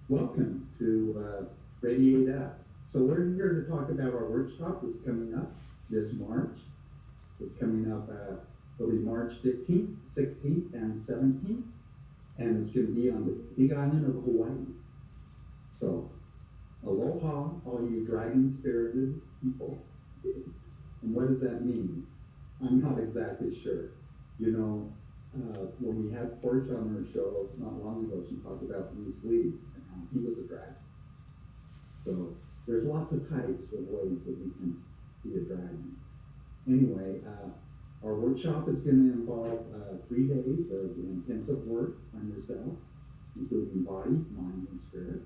Welcome to Radiate Up. So we're here to talk about our workshop that's coming up this March. It's coming up, it'll be March 15th, 16th, and 17th, and it's going to be on the Big Island of Hawaii. So, aloha, all you dragon-spirited people. And what does that mean? I'm not exactly sure. You know, when we had Portia on our show not long ago, she talked about Bruce Lee and how he was a dragon. So there's lots of types of ways that we can be a dragon. Anyway, our workshop is going to involve 3 days of intensive work on yourself, including body, mind, and spirit.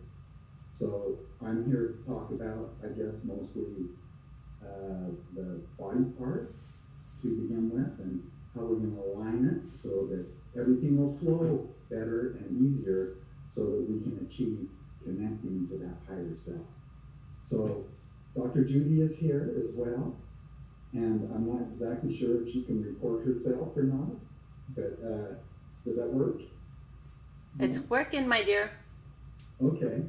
So I'm here to talk about, I guess, mostly the body part to begin with, and how we're going to align it so that everything will flow better and easier so that we can achieve connecting to that higher self. So Dr. Judy is here as well, and I'm not exactly sure if she can record herself or not, but does that work? It's working, my dear. Okay.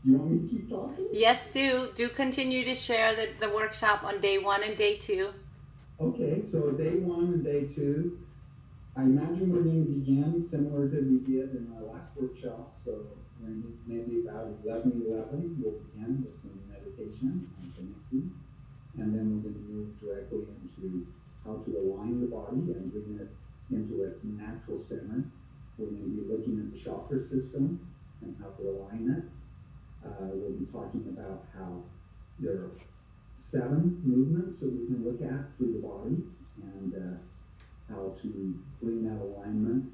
Do you want me to keep talking? Yes, do. Do continue to share the workshop on day 1 and day 2. Okay, so day 1 and day 2, I imagine we're going to begin similar to we did in our last workshop. So maybe about 11:11, we'll begin with some meditation and connecting. And then we're going to move directly into how to align the body and bring it into its natural center. We're going to be looking at the chakra system and how to align it. We'll be talking about how there are 7 movements that we can look at through the body, and how to bring that alignment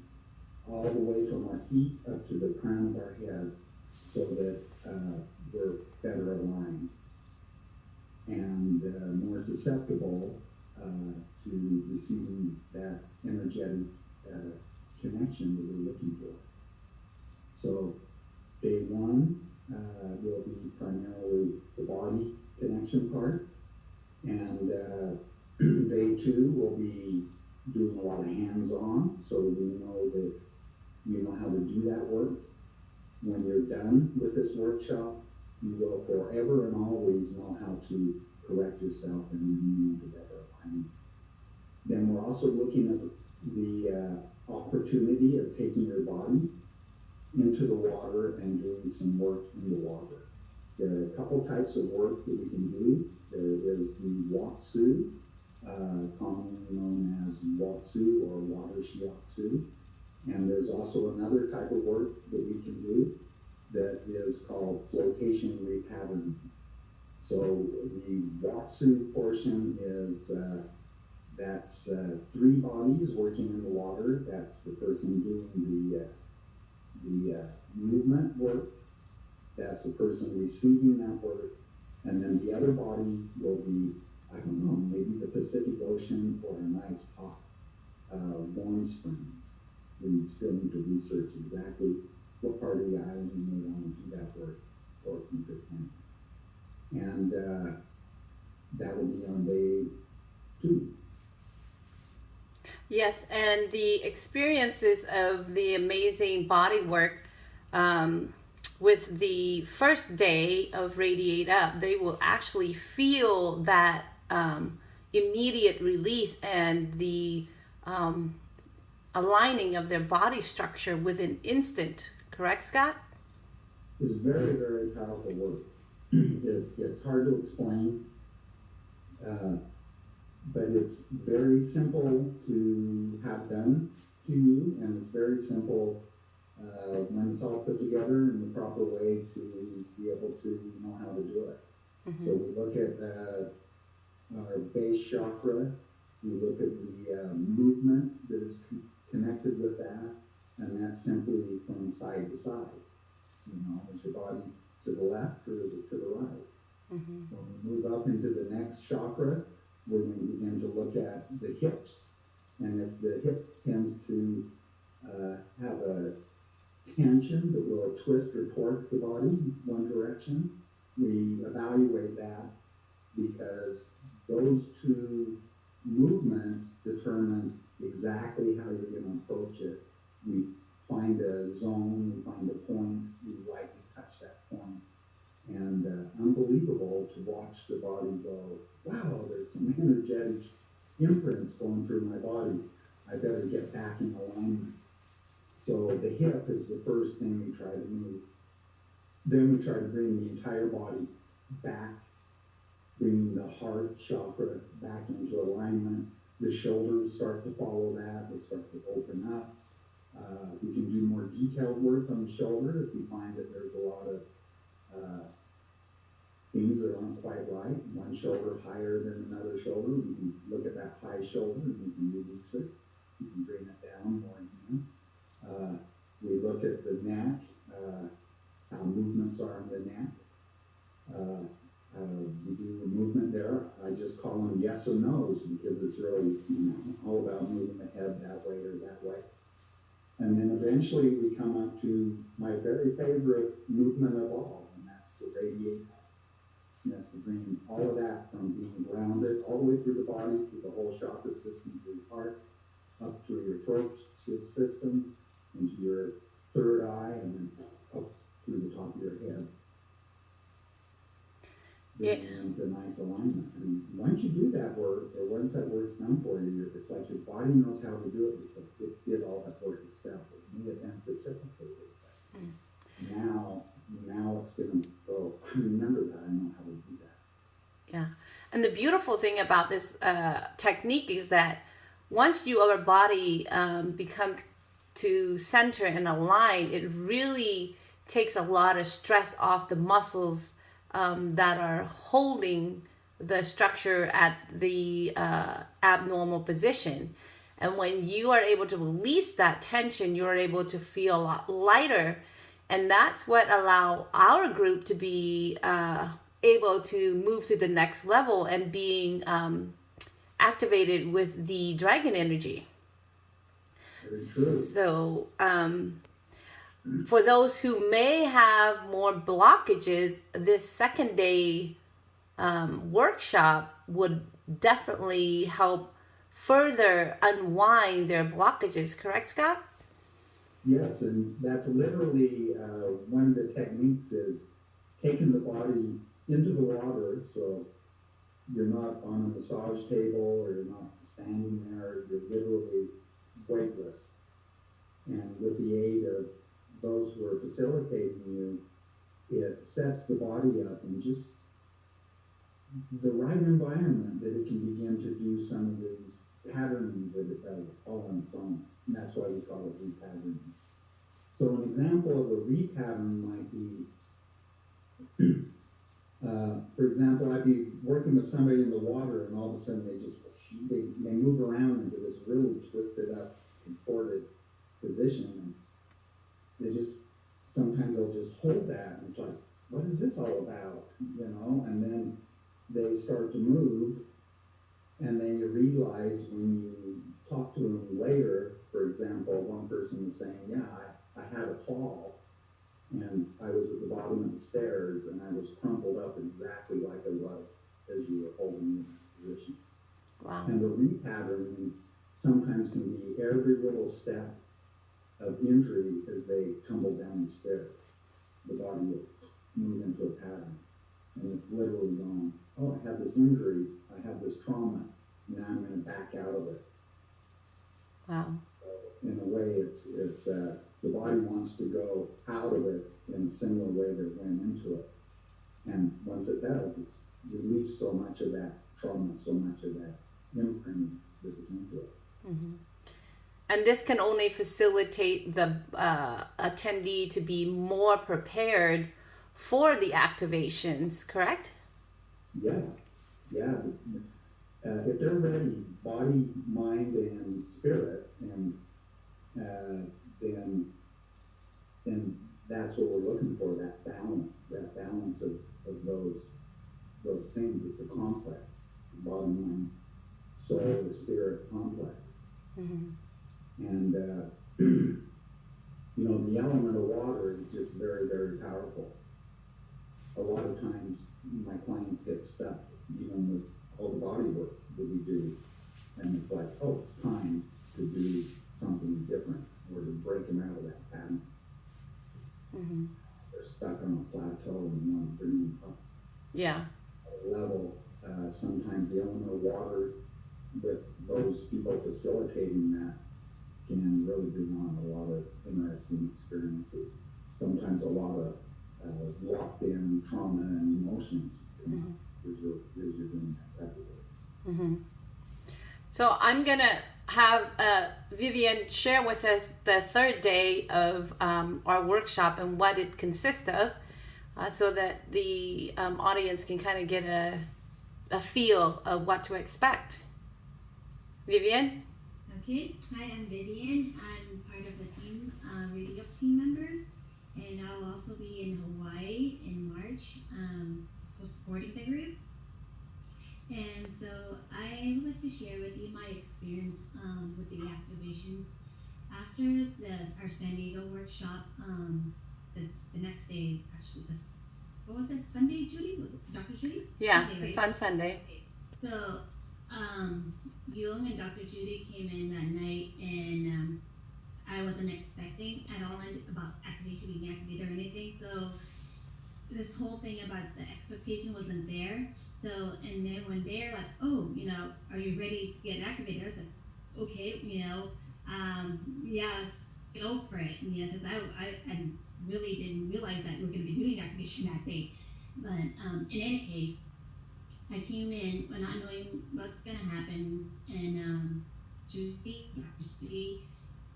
all the way from our feet up to the crown of our head so that we're better aligned and more susceptible to receiving that energetic connection that we're looking for. So day 1 will be primarily the body connection part, and day 2 will be doing a lot of hands-on, so we know that you know how to do that work. When you're done with this workshop, you will forever and always know how to correct yourself and move into better alignment. Then we're also looking at the opportunity of taking your body into the water and doing some work in the water. There are a couple types of work that we can do. There is the Watsu, commonly known as Watsu or water shiatsu. And there's also another type of work that we can do that is called flotation repatterning. So the Watsu portion is that's 3 bodies working in the water. That's the person doing the movement work. That's the person receiving that work. And then the other body will be, I don't know, maybe the Pacific Ocean or a nice hot warm springs. We still need to research exactly what part of the island we may want to do that work or use it in. And that will be on day 2. Yes, and the experiences of the amazing body work with the first day of Radiate Up, they will actually feel that immediate release and the aligning of their body structure within instant. Correct, Scott? It's very, very powerful work. It's hard to explain, but it's very simple to have done to you, and it's very simple when it's all put together in the proper way to be able to know how to do it. Mm-hmm. So we look at our base chakra, we look at the movement that is connected with that, and that's simply from side to side. You know, is your body to the left or is it to the right? Mm-hmm. When we move up into the next chakra, we're going to begin to look at the hips, and if the hip tends to have a tension that will twist or torque the body one direction, we evaluate that because those 2 movements determine exactly how you're going to approach it. We find a zone, we find a point, we lightly touch energetic imprints going through my body. I better get back in alignment. So the hip is the first thing we try to move. Then we try to bring the entire body back, bringing the heart chakra back into alignment. The shoulders start to follow that. They start to open up. We can do more detailed work on the shoulder if we find that there's a lot of things that aren't quite right. One shoulder higher than another shoulder. We can look at that high shoulder and we can release it. We can bring it down more again. We look at the neck, how movements are on the neck. We do a movement there. I just call them yes or no's because it's really, all about moving the head that way or that way. And then eventually we come up to my very favorite movement of all, and that's to radiate up. And that's to bring all of that from being grounded all the way through the body, through the whole chakra system, through your heart, up through your throat system, into your third eye, and then up through the top of your head. Bringing into nice alignment. And once you do that work, or once that work's done for you, it's like your body knows how to do it because it did all that work itself. It may have been precipitated. Now it's going to go, remember that, I know how to do that. Yeah. And the beautiful thing about this technique is that once your body become to center and align, it really takes a lot of stress off the muscles that are holding the structure at the abnormal position. And when you are able to release that tension, you're able to feel a lot lighter. And that's what allow our group to be able to move to the next level and being activated with the dragon energy. So for those who may have more blockages, this second day workshop would definitely help further unwind their blockages. Correct, Scott? Yes, and that's literally one of the techniques is taking the body into the water, so you're not on a massage table or you're not standing there, you're literally weightless. And with the aid of those who are facilitating you, it sets the body up in just the right environment that it can begin to do some of these patterns that it does all on its own. And that's why we call it repatterning. So an example of a repattern might be, for example, I'd be working with somebody in the water and all of a sudden they move around into this really twisted up, contorted position. And they just, sometimes they'll just hold that and it's like, what is this all about? And then they start to move and then you realize when you talk to them later, for example, one person was saying, yeah, I had a fall and I was at the bottom of the stairs and I was crumpled up exactly like I was as you were holding me in that position. Wow. And the repatterning sometimes can be every little step of injury as they tumble down the stairs. The body will move into a pattern. And it's literally going, oh, I have this injury, I have this trauma, now I'm going to back out of it. Wow. In a way, it's the body wants to go out of it in a similar way that it went into it. And once it does, it's released so much of that trauma, so much of that imprint that is into it. Mm-hmm. And this can only facilitate the attendee to be more prepared for the activations, correct? Yeah. If they're ready, body, mind, and spirit, and then that's what we're looking for, that balance of those things. It's a complex, body, mind, soul, spirit complex. Mm-hmm. And the element of water is just very, very powerful. A lot of times my clients get stuck even with all the body work that we do, and it's like, oh, it's time to do something different or to break them out of that pattern. Mm-hmm. They're stuck on a plateau and you want to bring them up a level sometimes the element of water with those people facilitating that can really bring on a lot of interesting experiences. Sometimes a lot of locked in trauma and emotions come up as you're doing that type of work. Mm-hmm. So I'm gonna have Vivian share with us the third day of our workshop and what it consists of, so that the audience can kind of get a feel of what to expect. Vivian? Okay, hi, I'm Vivian. I'm part of the team, Reading Up team members, and I'll also be in Hawaii in March, supporting the group. And so I would like to share with you my experience with the activations after our San Diego workshop. The next day, actually, what was it? Sunday, Judy? Was it Dr. Judy? Yeah, Sunday, right? it's on Sunday. Okay. So Yung and Dr. Judy came in that night, and I wasn't expecting at all about activation being activated or anything. So this whole thing about the expectation wasn't there. So, and then when they're like, oh, are you ready to get activated? I was like, okay, yes, go for it. Because I really didn't realize that we were going to be doing activation that day. But in any case, I came in not knowing what's going to happen, and Judy,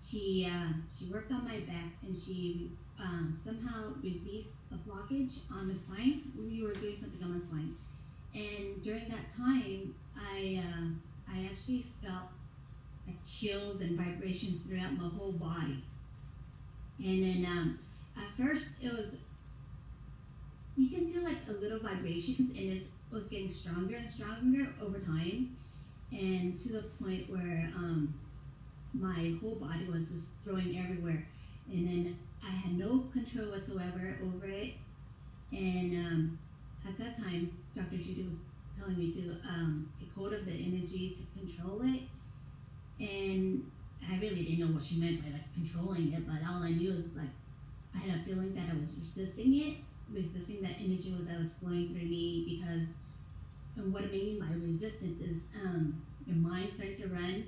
she worked on my back, and she somehow released a blockage on the spine. We were doing something on my spine, and during that time, I actually felt like chills and vibrations throughout my whole body. And then at first it was, you can feel like a little vibrations, and it was getting stronger and stronger over time, and to the point where my whole body was just throwing everywhere, and then I had no control whatsoever over it. And at that time, Dr. Judy was telling me to take hold of the energy to control it, and I really didn't know what she meant by like controlling it, but all I knew was like I had a feeling that I was resisting that energy that was flowing through me, because, and what I mean by resistance is your mind starts to run.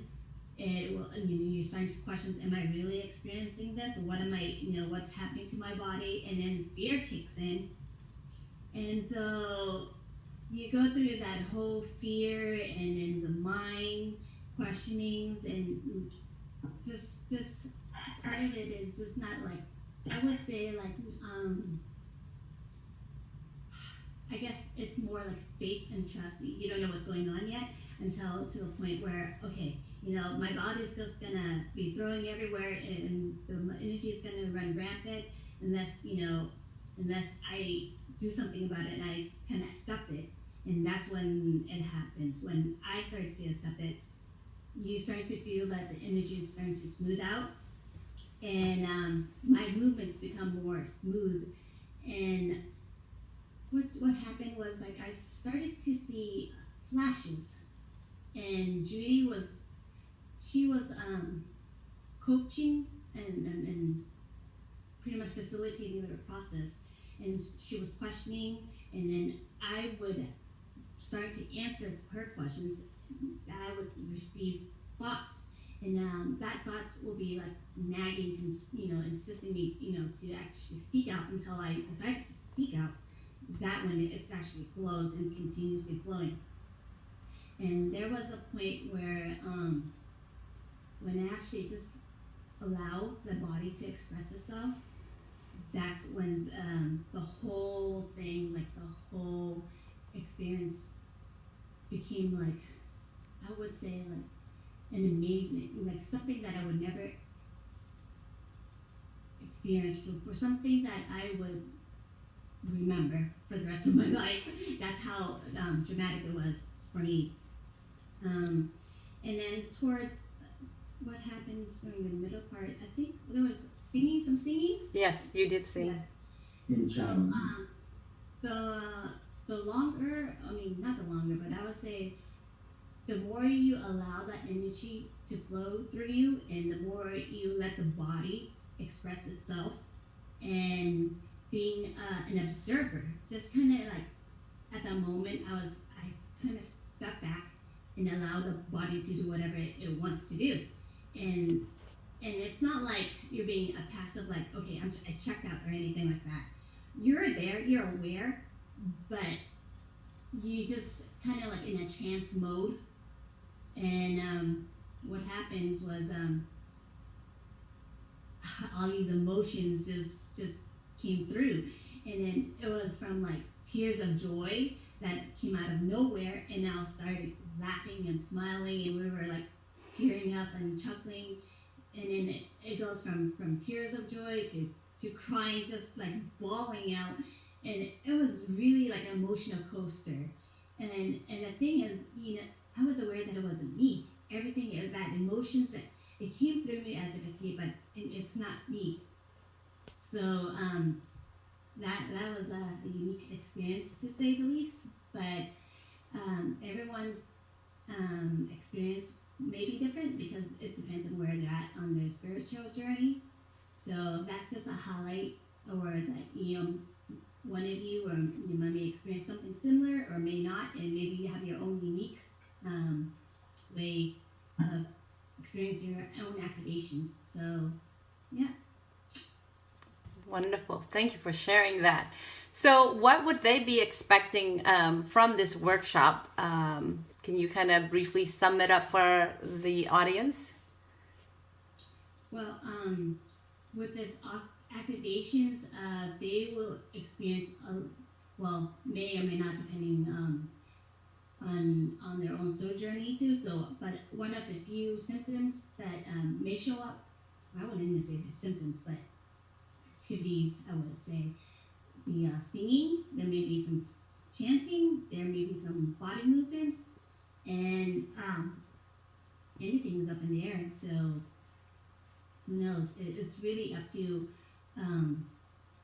It will, you start to question, am I really experiencing this? What am I, what's happening to my body? And then fear kicks in. And so you go through that whole fear and then the mind questionings, and just part of it is just not like, I would say like, I guess it's more like faith and trust. You don't know what's going on yet until to the point where, okay, my body's just gonna be throwing everywhere, and the energy is gonna run rampant unless I do something about it and I kind of accept it. And that's when it happens. When I start to accept it, you start to feel that the energy is starting to smooth out, and my movements become more smooth. And what happened was, like, I started to see flashes, and Judy was coaching and pretty much facilitating the process, and she was questioning, and then I would start to answer her questions. I would receive thoughts, and that thoughts will be like nagging, insisting me, to actually speak out until I decide to speak out. That when it's actually flows and continuously flowing. And there was a point where when I actually just allow the body to express itself, that's when the whole thing, like the whole experience became like, I would say like an amazement, like something that I would never experience for something that I would remember for the rest of my life. That's how dramatic it was for me. And then towards what happens during the middle part, I think there was some singing. Yes, you did sing. Yes. So the longer, not the longer, but I would say the more you allow that energy to flow through you, and the more you let the body express itself, and being an observer, just kind of like at that moment, I kind of body to do whatever it wants to do. And it's not like you're being a passive, like, okay, I checked out or anything like that. You're there, you're aware, but you just kind of like in a trance mode. And what happens was all these emotions just came through. And then it was from like tears of joy that came out of nowhere, and I started laughing and smiling, and we were like tearing up and chuckling. And then it goes from tears of joy to crying, just like bawling out. And it was really like an emotional coaster. And the thing is, I was aware that it wasn't me. Everything is that emotions, that it came through me as if it's me, but it's not me. So that was a unique experience, to say the least. But everyone's experience may be different because it depends on where they're at on their spiritual journey. So that's just a highlight, or that one of you or may experience something similar or may not, and maybe you have your own unique way of experiencing your own activations. So yeah. Wonderful. Thank you for sharing that. So what would they be expecting from this workshop? Can you kind of briefly sum it up for the audience? Well, with the activations, they will experience, may or may not, depending on their own soul journey too. So, but one of the few symptoms that may show up, I wouldn't even say symptoms, but activities, I would say, the singing, there may be some chanting, there may be some body movements, and anything's up in the air. So who knows? It's really up to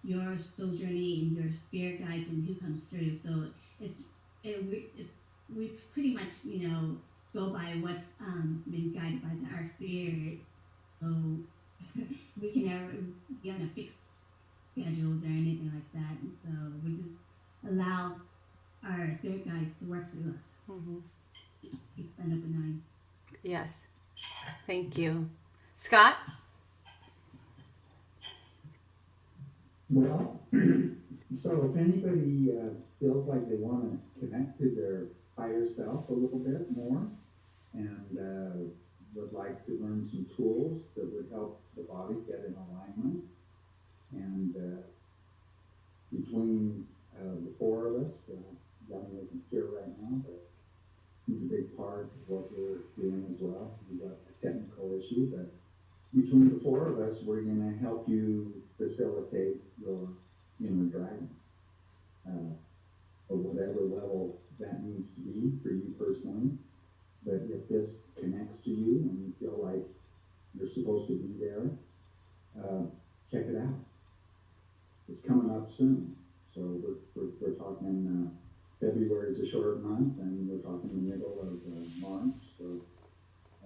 your soul journey and your spirit guides and who comes through. So we pretty much go by what's been guided by our spirit. So we can never be on a fixed schedules or anything like that, and so we just allow our spirit guides to work through us. Mm-hmm. Keep an open eye. Yes, thank you. Scott? Well, so if anybody feels like they want to connect to their higher self a little bit more, and would like to learn some tools that would help the body get in alignment, and between the four of us, Johnny isn't here right now, but he's a big part of what we're doing as well. We've got a technical issue, but between the four of us, we're going to help you facilitate your inner dragon, at whatever level that needs to be for you personally. But if this connects to you and you feel like you're supposed to be there, check it out. It's coming up soon. So we're talking, February is a short month, and we're talking the middle of March. So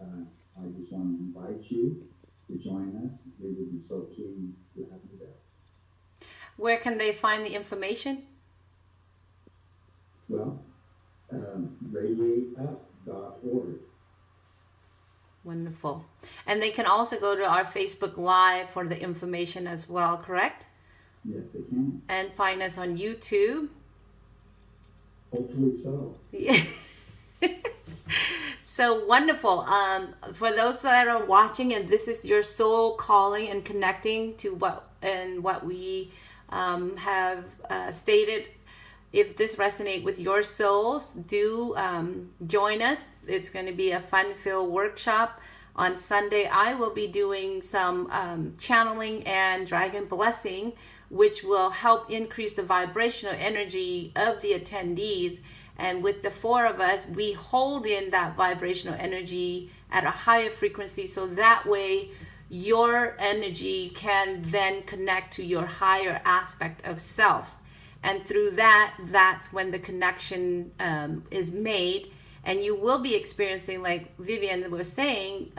I just want to invite you to join us. We would be so pleased to have you there. Where can they find the information? Well, radiateup.org. Wonderful. And they can also go to our Facebook Live for the information as well, correct? Yes, they can. And find us on YouTube. Hopefully so. Yeah. So wonderful. For those that are watching, and this is your soul calling and connecting to what we have stated. If this resonates with your souls, do join us. It's going to be a fun-filled workshop. On Sunday, I will be doing some channeling and dragon blessing, which will help increase the vibrational energy of the attendees. And with the four of us, we hold in that vibrational energy at a higher frequency, so that way your energy can then connect to your higher aspect of self. And through that's when the connection is made. And you will be experiencing, like Vivian was saying,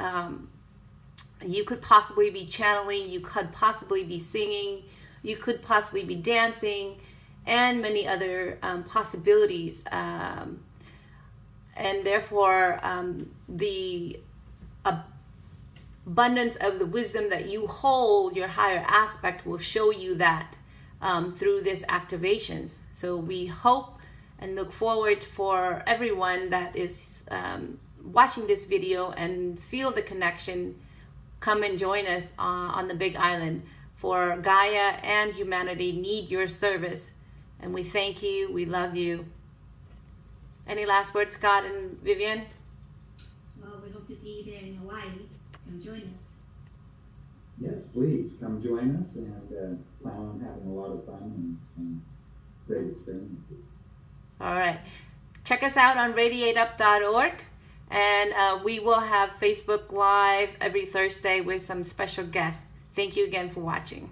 you could possibly be channeling, you could possibly be singing, you could possibly be dancing, and many other possibilities. and therefore the abundance of the wisdom that you hold, your higher aspect will show you that through these activations. So we hope and look forward for everyone that is watching this video and feel the connection. Come and join us on the Big Island, for Gaia and humanity need your service. And we thank you. We love you. Any last words, Scott and Vivian? Well, we hope to see you there in Hawaii. Come join us. Yes, please come join us, and plan on having a lot of fun and some great experiences. All right. Check us out on radiateup.org. And we will have Facebook Live every Thursday with some special guests. Thank you again for watching.